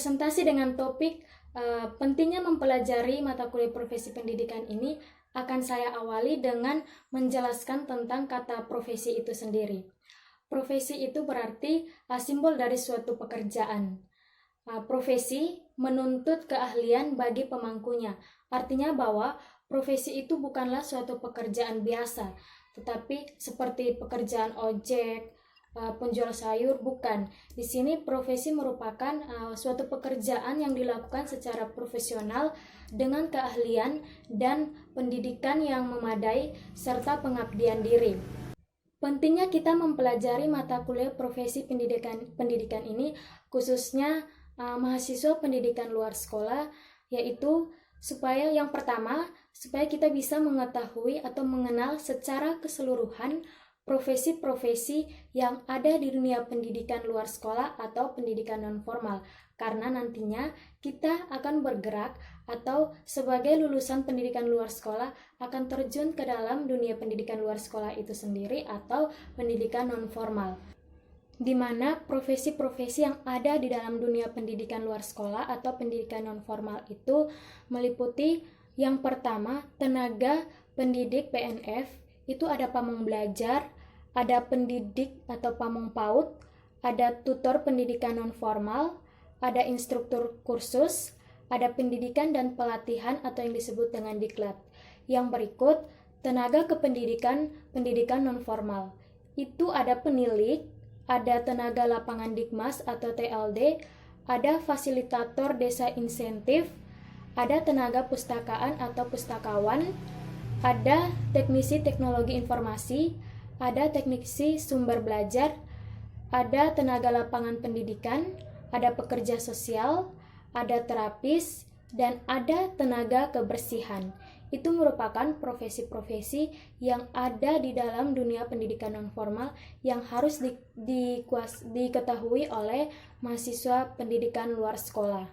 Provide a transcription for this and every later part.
Presentasi dengan topik pentingnya mempelajari mata kuliah profesi pendidikan ini akan saya awali dengan menjelaskan tentang kata profesi itu sendiri. Profesi itu berarti simbol dari suatu pekerjaan. Profesi menuntut keahlian bagi pemangkunya. Artinya bahwa profesi itu bukanlah suatu pekerjaan biasa, tetapi seperti pekerjaan ojek, penjual sayur, bukan. Di sini profesi merupakan suatu pekerjaan yang dilakukan secara profesional dengan keahlian dan pendidikan yang memadai serta pengabdian diri. Pentingnya kita mempelajari mata kuliah profesi pendidikan ini khususnya mahasiswa pendidikan luar sekolah, yaitu supaya yang pertama, supaya kita bisa mengetahui atau mengenal secara keseluruhan profesi-profesi yang ada di dunia pendidikan luar sekolah atau pendidikan non-formal, karena nantinya kita akan bergerak atau sebagai lulusan pendidikan luar sekolah akan terjun ke dalam dunia pendidikan luar sekolah itu sendiri atau pendidikan non-formal, di mana profesi-profesi yang ada di dalam dunia pendidikan luar sekolah atau pendidikan non-formal itu meliputi yang pertama, tenaga pendidik PNF. Itu ada pamong belajar, ada pendidik atau pamong PAUD, ada tutor pendidikan non-formal, ada instruktur kursus, ada pendidikan dan pelatihan atau yang disebut dengan diklat. Yang berikut, tenaga kependidikan pendidikan non-formal. Itu ada penilik, ada tenaga lapangan Dikmas atau TLD, ada fasilitator desa insentif, ada tenaga pustakaan atau pustakawan, ada teknisi teknologi informasi, ada teknisi sumber belajar, ada tenaga lapangan pendidikan, ada pekerja sosial, ada terapis, dan ada tenaga kebersihan. Itu merupakan profesi-profesi yang ada di dalam dunia pendidikan non-formal yang harus diketahui oleh mahasiswa pendidikan luar sekolah.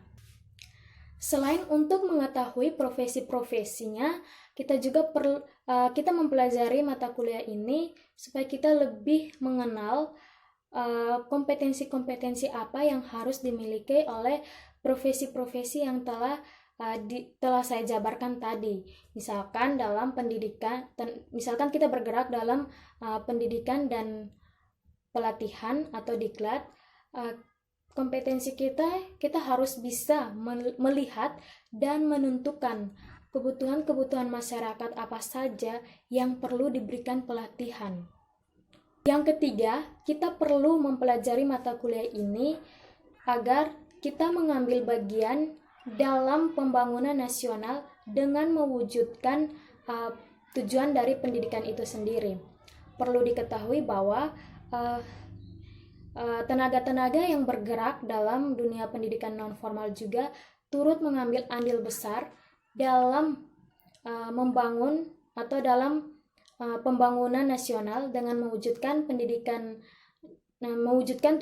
Selain untuk mengetahui profesi-profesinya, kita juga kita mempelajari mata kuliah ini supaya kita lebih mengenal kompetensi-kompetensi apa yang harus dimiliki oleh profesi-profesi yang telah saya jabarkan tadi. Misalkan dalam pendidikan, misalkan kita bergerak dalam pendidikan dan pelatihan atau diklat, kompetensi kita harus bisa melihat dan menentukan kebutuhan-kebutuhan masyarakat apa saja yang perlu diberikan pelatihan. Yang ketiga, kita perlu mempelajari mata kuliah ini agar kita mengambil bagian dalam pembangunan nasional dengan mewujudkan tujuan dari pendidikan itu sendiri. Perlu diketahui bahwa tenaga-tenaga yang bergerak dalam dunia pendidikan non-formal juga turut mengambil andil besar dalam membangun atau dalam pembangunan nasional dengan mewujudkan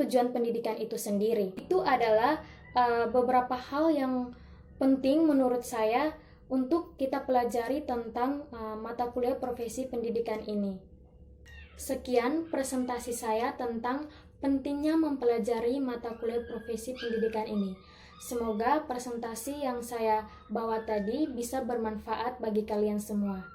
tujuan pendidikan itu sendiri. Itu adalah beberapa hal yang penting menurut saya untuk kita pelajari tentang mata kuliah profesi pendidikan ini. Sekian presentasi saya tentang pentingnya mempelajari mata kuliah profesi pendidikan ini. Semoga presentasi yang saya bawa tadi bisa bermanfaat bagi kalian semua.